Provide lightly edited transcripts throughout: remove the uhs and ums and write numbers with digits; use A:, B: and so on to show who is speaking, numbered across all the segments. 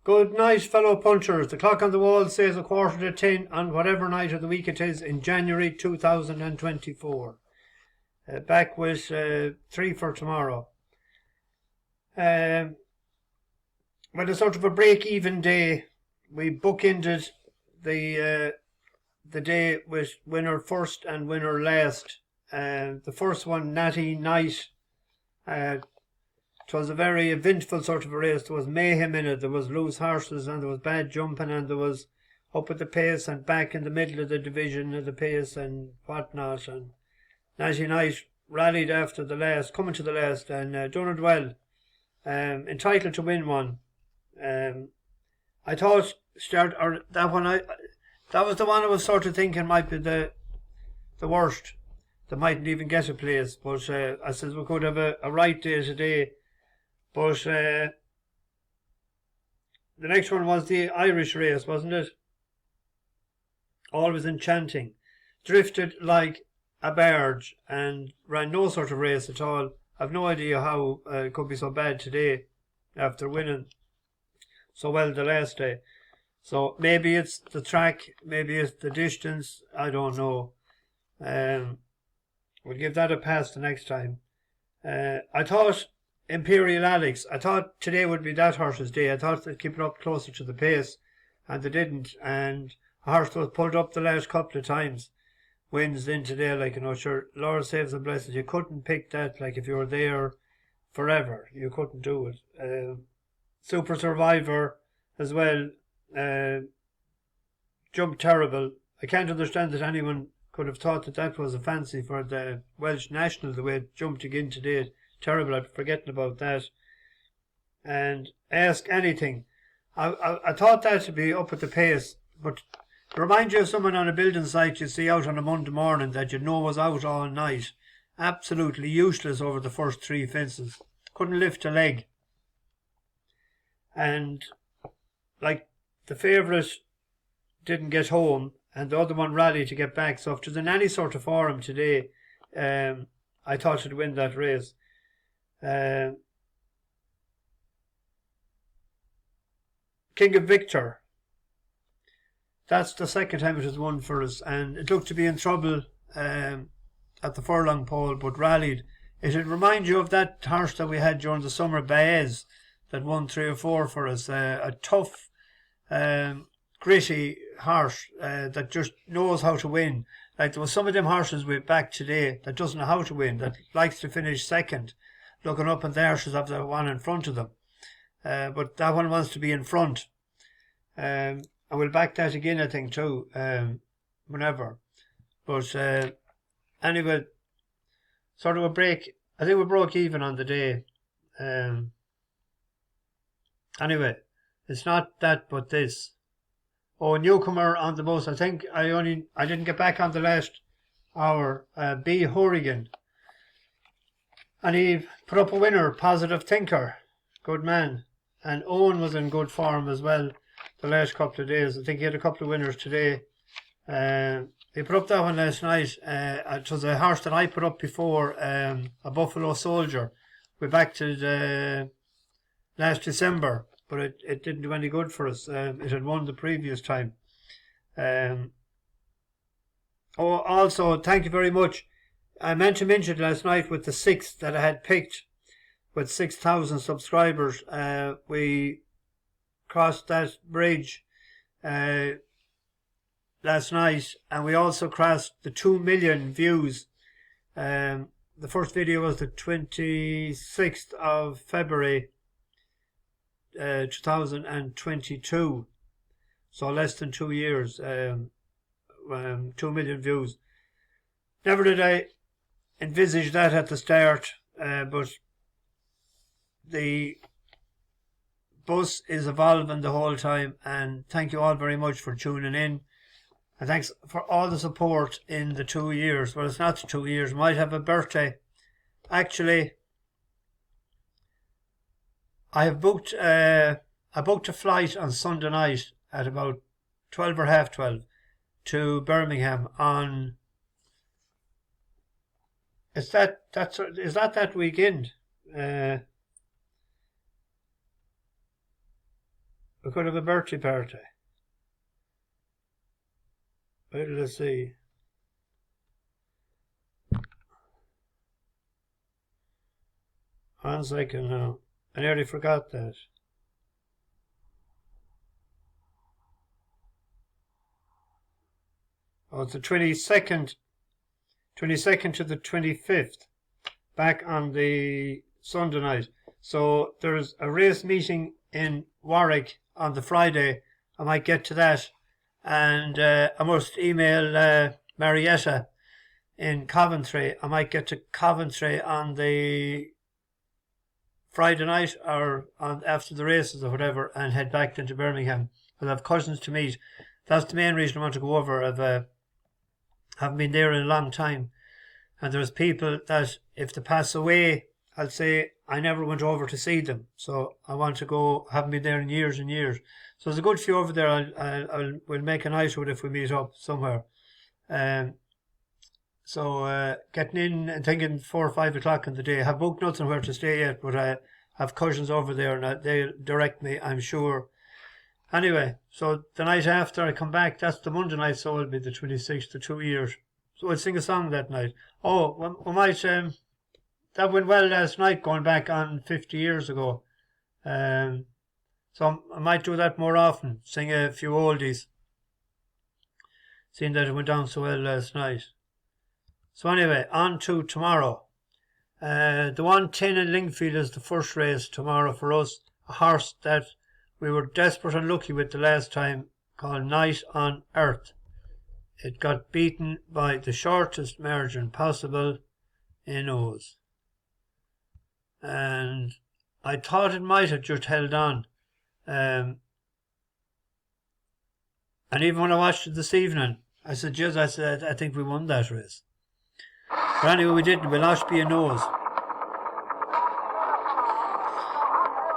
A: Good night, fellow punchers. The clock on the wall says 9:45 on whatever night of the week it is in January 2024. Back with 3 for tomorrow. Well, it's sort of a break-even day. We bookended the day with winner first and winner last. The first one, Natty Night. It was a very eventful sort of a race. There was mayhem in it. There was loose horses and there was bad jumping and there was up at the pace and back in the middle of the division of the pace and whatnot. And Natty Night rallied after the last, coming to the last, and done it well. Entitled to win one. I thought that was the one I was sort of thinking might be the worst. They mightn't even get a place, but I said we could have a right day today. But the next one was the Irish race, wasn't it? Always enchanting. Drifted like a barge and ran no sort of race at all. I've no idea how it could be so bad today after winning so well the last day. So maybe it's the track, maybe it's the distance, I don't know. We'll give that a pass the next time. I thought Imperial Alex, I thought today would be that horse's day. I thought they'd keep it up closer to the pace, and they didn't. And a horse was pulled up the last couple of times. Wins in today, like, sure, Lord saves and blesses. You couldn't pick that, like, if you were there forever. You couldn't do it. Super Survivor as well. Jumped terrible. I can't understand that anyone could have thought that was a fancy for the Welsh National, the way it jumped again today. Terrible, I'm forgetting about that. And Ask Anything. I thought that to be up at the pace, but to remind you of someone on a building site you see out on a Monday morning that you know was out all night. Absolutely useless over the first 3 fences. Couldn't lift a leg. And, like, the favourite didn't get home, and the other one rallied to get back. So if there's in any sort of form today, I thought she'd win that race. King of Victor. That's the second time it has won for us, and it looked to be in trouble at the furlong pole, but rallied. It'll remind you of that horse that we had during the summer, Baez, that won 3 or 4 for us. A tough, gritty horse that just knows how to win. Like, there was some of them horses we back today that doesn't know how to win, that likes to finish second, looking up and there she's have the one in front of them. But that one wants to be in front. I will back that again, I think, too, whenever. But anyway, sort of a break. I think we broke even on the day. Anyway, it's not that but this. Oh, newcomer on the bus. I think I didn't get back on the last hour. B. Horrigan. And he put up a winner, Positive Thinker. Good man. And Owen was in good form as well the last couple of days. I think he had a couple of winners today. He put up that one last night. It was a horse that I put up before, a Buffalo Soldier. We backed it last December, but it didn't do any good for us. It had won the previous time. Also, thank you very much. I meant to mention last night with the 6th that I had picked with 6,000 subscribers. We crossed that bridge last night, and we also crossed the 2 million views. The first video was the 26th of February 2022, so less than 2 years. 2 million views. Never did I envisage that at the start, but the bus is evolving the whole time, and thank you all very much for tuning in, and thanks for all the support in the 2 years. Well, it's not 2 years, might have a birthday. Actually, I booked a flight on Sunday night at about 12 or half 12 to Birmingham on. Is that weekend? We could have a birthday party. Wait till I see. One second now. I nearly forgot that. Oh, it's the 22nd to the 25th, back on the Sunday night. So there's a race meeting in Warwick on the Friday. I might get to that. And I must email Marietta in Coventry. I might get to Coventry on the Friday night or after the races or whatever and head back into Birmingham. I'll have cousins to meet. That's the main reason I want to go over. I haven't been there in a long time. And there's people that if they pass away, I'll say I never went over to see them. So I want to go. Haven't been there in years and years. So there's a good few over there. We'll make a night of it if we meet up somewhere. So getting in and thinking 4 or 5 o'clock in the day. I have booked nothing where to stay yet, but I have cousins over there and they'll direct me, I'm sure. Anyway, so the night after I come back, that's the Monday night, so it'll be the 26th to 2 years. So I'll sing a song that night. Oh, we might, that went well last night, going back on 50 years ago. So I might do that more often, sing a few oldies, seeing that it went down so well last night. So anyway, on to tomorrow. The 110 in Lingfield is the first race tomorrow for us. A horse that we were desperate and lucky with the last time, called Night on Earth. It got beaten by the shortest margin possible in O's. And I thought it might have just held on. And even when I watched it this evening, I said, I think we won that race. But anyway, we didn't. We lost by a nose.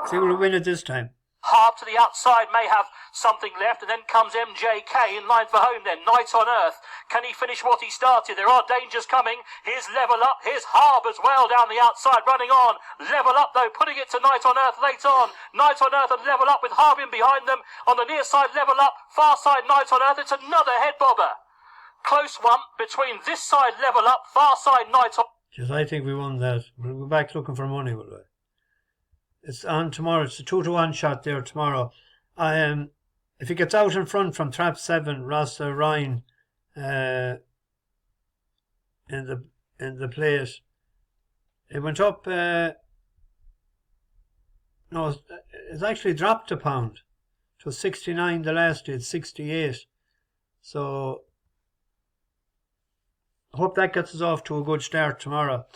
A: See, we'll win it this time.
B: Hard to the outside, may have something left, and then comes MJK in line for home then. Night on Earth. Can he finish what he started? There are dangers coming. Here's Level Up. Here's Harb as well down the outside, running on. Level Up, though, putting it to Night on Earth late on. Night on Earth and Level Up with Harb in behind them. On the near side, Level Up. Far side, Night on Earth. It's another head bobber. Close one between this side, Level Up, far side, Night on.
A: Yes, I think we won that. We'll go back looking for money, will we? It's on tomorrow. It's a 2-to-1 shot there tomorrow. If he gets out in front from trap 7, Rasta Ryan, in the place, it went up. No, it's actually dropped a pound. It was 69 the last day. It's 68. So I hope that gets us off to a good start tomorrow.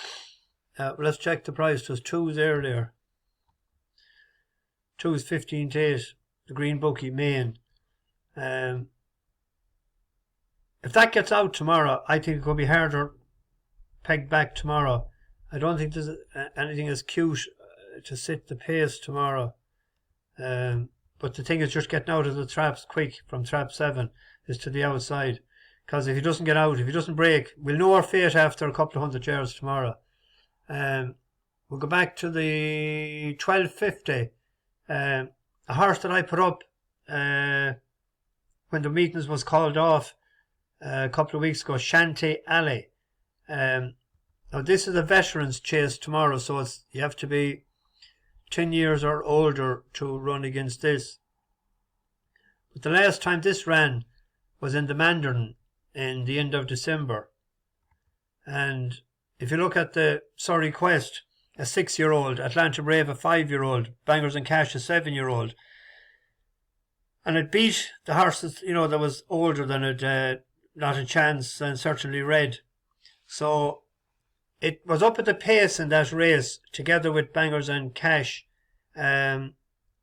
A: Let's check the price. It was 2s earlier. 2's 15 to 8, the Green Bookie main. If that gets out tomorrow, I think it could be harder pegged back tomorrow. I don't think there's anything as cute to sit the pace tomorrow. But the thing is just getting out of the traps quick from trap 7 is to the outside. Because if he doesn't get out, if he doesn't break, we'll know our fate after a couple of 100 yards tomorrow. We'll go back to the 12.50. A horse that I put up when the meetings was called off a couple of weeks ago, Shanty Alley. Now this is a veterans chase tomorrow, so you have to be 10 years or older to run against this. But the last time this ran was in the Mandarin in the end of December. And if you look at the Surrey Quest, a 6-year-old, Atlanta Brave a 5-year-old, Bangers and Cash a 7-year-old. And it beat the horses, that was older than it, Not a Chance and certainly Red. So it was up at the pace in that race, together with Bangers and Cash. And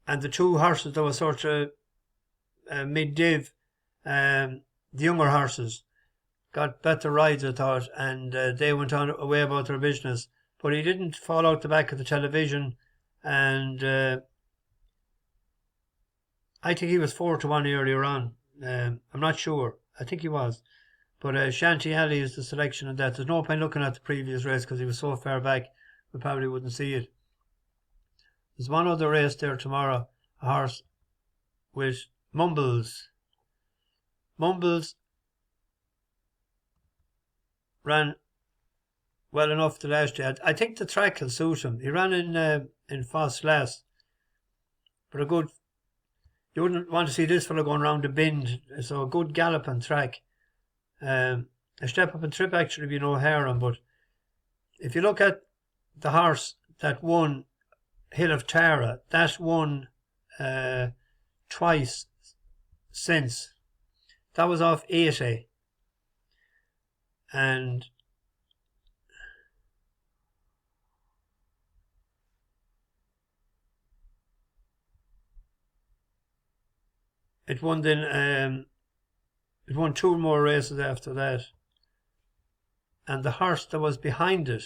A: the two horses that were sort of mid-div, the younger horses, got better rides, I thought, and they went on away about their business. But he didn't fall out the back of the television, and I think he was 4-to-1 earlier on. I'm not sure. I think he was. But Shanty Alley is the selection of that. There's no point looking at the previous race because he was so far back, we probably wouldn't see it. There's one other race there tomorrow, a horse with Mumbles. Mumbles ran well enough the last day. I think the track will suit him. He ran in fast last, but a good. You wouldn't want to see this fellow going round the bend, so a good galloping track. A step up and trip actually be no hair on, but if you look at the horse that won Hill of Tara, that won twice since. That was off 80. And it won then it won 2 more races after that. And the horse that was behind it,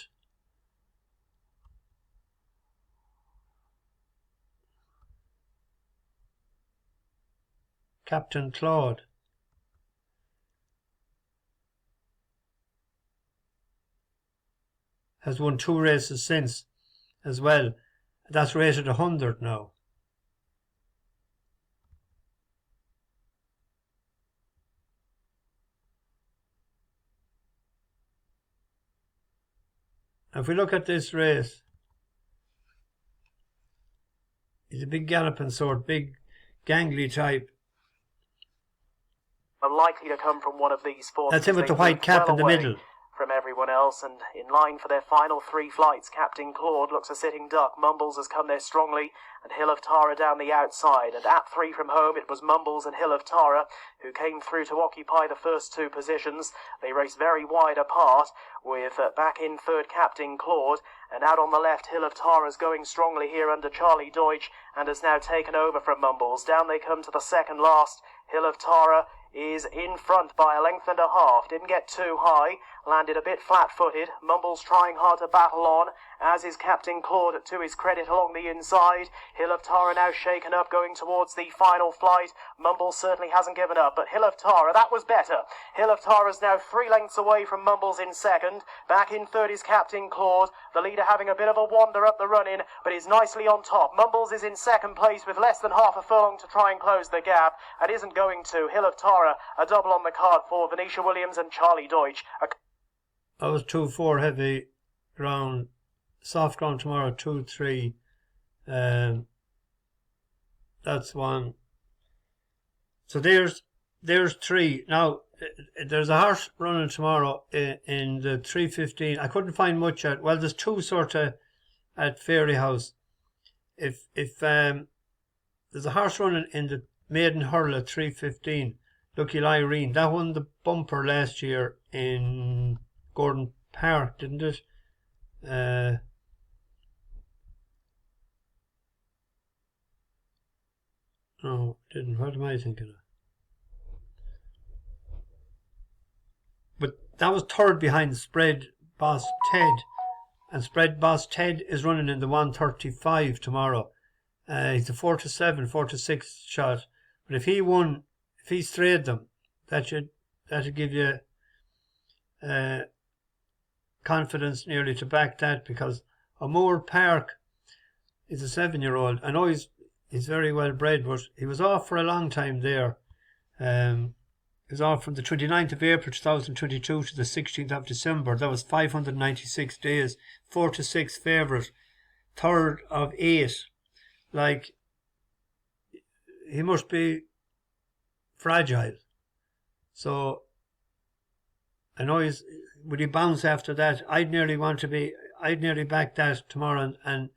A: Captain Claude, has won 2 races since as well. That's rated 100 now. If we look at this race, he's a big galloping sort, big gangly type.
C: Are likely to come from one of these four.
A: That's him with the white cap in the middle.
C: From everyone else, and in line for their final 3 flights, Captain Claude looks a sitting duck. Mumbles has come there strongly, and Hill of Tara down the outside. And at 3 from home, it was Mumbles and Hill of Tara who came through to occupy the first 2 positions. They race very wide apart, with back in third Captain Claude, and out on the left, Hill of Tara's going strongly here under Charlie Deutsch, and has now taken over from Mumbles. Down they come to the second last. Hill of Tara is in front by a length and a half. Didn't get too high, landed a bit flat-footed. Mumbles trying hard to battle on, as is Captain Claude to his credit along the inside. Hill of Tara now shaken up, going towards the final flight. Mumbles certainly hasn't given up, but Hill of Tara, that was better. Hill of Tara's now 3 lengths away from Mumbles in second. Back in third is Captain Claude, the leader having a bit of a wander up the run-in, but is nicely on top. Mumbles is in second place with less than half a furlong to try and close the gap, and isn't going to. Hill of Tara, a double on the card for Venetia Williams and Charlie Deutsch.
A: That was 2-4 heavy ground, soft ground tomorrow, 2-3. That's 1. So there's 3. Now there's a horse running tomorrow in the 3:15. I couldn't find much at. Well, there's 2 sort of at Fairyhouse. If there's a horse running in the maiden hurl at 3:15. Lucky Lyrene, that won the bumper last year in Gordon Park, didn't it? No, didn't. What am I thinking of? But that was third behind Spread Boss Ted, and Spread Boss Ted is running in the 135 tomorrow. He's a 4-7, 4-6 shot. But if he strayed them, that should give you confidence nearly to back that, because O'Moore Park is a 7-year-old. I know he's very well bred, but he was off for a long time there. He was off from the 29th of April 2022 to the 16th of December. That was 596 days. 4-6 favourite. 3rd of 8. Like, he must be fragile. So I know would he bounce after that? I'd nearly back that tomorrow, and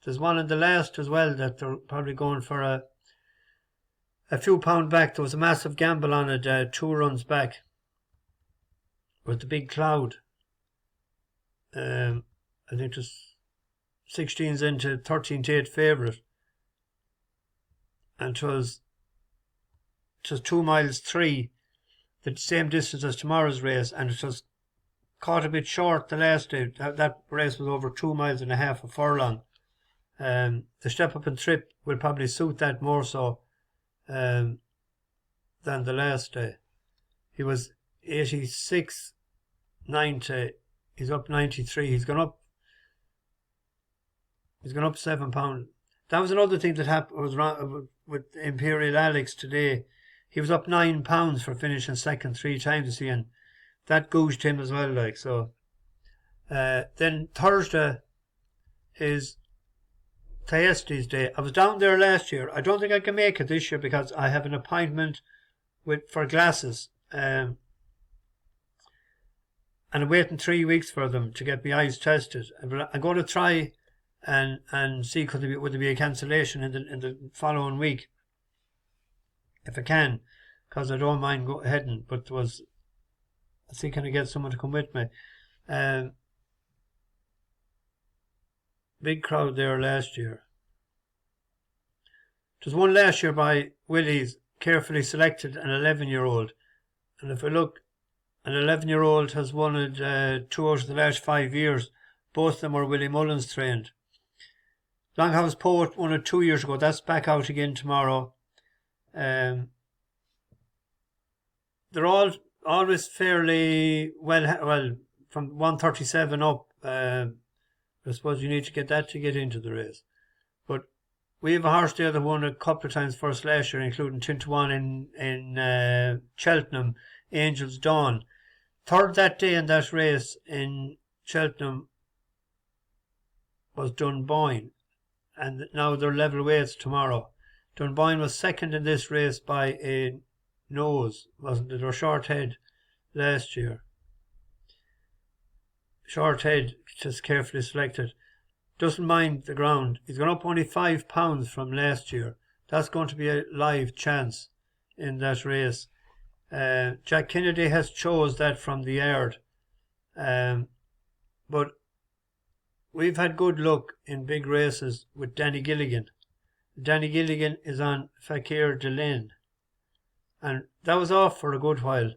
A: there's one in the last as well that they're probably going for a few pound back. There was a massive gamble on it 2 runs back with the big cloud. I think it was 16s into 13-8 favourite, and it was 2 miles 3, the same distance as tomorrow's race, and it was caught a bit short the last day. That race was over 2.5 miles a furlong. The step up and trip will probably suit that more so than the last day. He was 86, 90. He's up 93. He's gone up 7 pounds. That was another thing that happened. Was wrong. with Imperial Alex today. He was up £9 for finishing second 3 times, you see, and that gouged him as well, like, so. Then Thursday is Thyestes Day. I was down there last year. I don't think I can make it this year because I have an appointment for glasses. And I'm waiting 3 weeks for them to get my eyes tested. But I'm going to try and see would there be a cancellation in the following week, if I can, because I don't mind heading. But I think can I get someone to come with me? Big crowd there last year. There was one last year by Willie's, carefully selected, an 11-year-old. And if I look, an 11-year-old has won it 2 out of the last 5 years. Both of them were Willie Mullins trained. Longhouse Poet won it 2 years ago. That's back out again tomorrow. They're all always fairly well from 137 up. I suppose you need to get that to get into the race. But we have a horse there that won a couple of times first last year, including 10-1 in Cheltenham, Angel's Dawn. Third that day in that race in Cheltenham was Dunboyne, and now they're level weights tomorrow. Dunboyne was second in this race by a nose, wasn't it, or short head last year. Short head, just carefully selected. Doesn't mind the ground. He's gone up only £5 from last year. That's going to be a live chance in that race. Jack Kennedy has chose that from the yard. But we've had good luck in big races with Danny Gilligan. Danny Gilligan is on Fakir Delane. And that was off for a good while.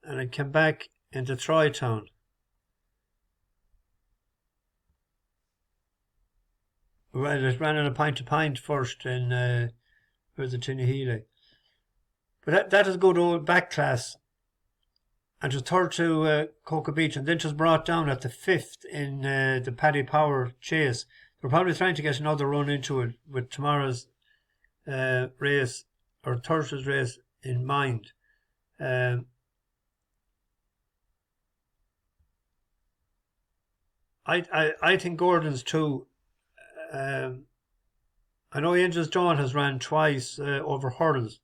A: And it came back into Troytown. Well, it ran in a pint-to-pint first in where's the Tinnahealy. But that is good old back class. And it was third to Cocoa Beach, and then it was brought down at the 5th in the Paddy Power chase. They're probably trying to get another run into it with tomorrow's race, or Thursday's race, in mind. I think Gordon's too. I know Angel's Dawn has ran twice over hurdles.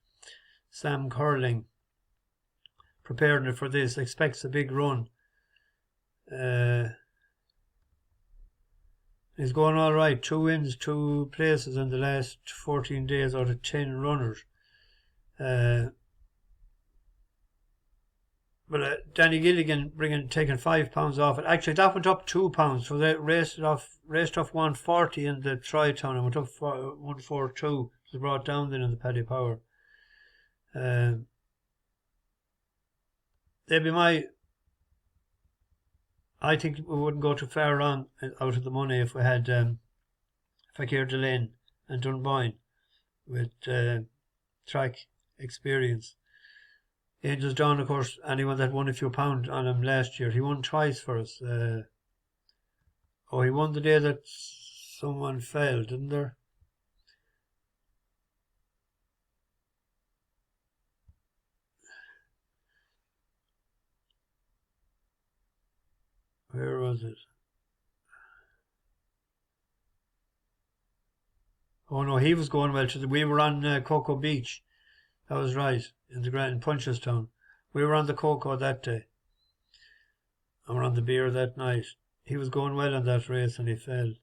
A: Sam Curling preparing it for this, expects a big run. He's going all right. 2 wins, 2 places in the last 14 days out of 10 runners. But Danny Gilligan taking £5 off it. Actually, that went up £2. So they raced off 140 in the Troytown and went up 142. It was brought down then in the Paddy Power. They'd be I think we wouldn't go too far wrong out of the money if we had Fakir Delane and Dunboyne with track experience. Angel's Dawn, of course, anyone that won a few pounds on him last year. He won twice for us. He won the day that someone fell, didn't there? Where was it? Oh no, he was going well. We were on Cocoa Beach. That was right, in Punchestown. We were on the Cocoa that day. And we're on the beer that night. He was going well in that race and he fell.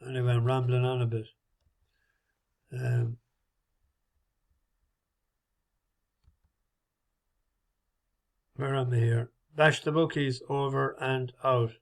A: Anyway, I'm rambling on a bit. Where am I here? Bash the bookies over and out.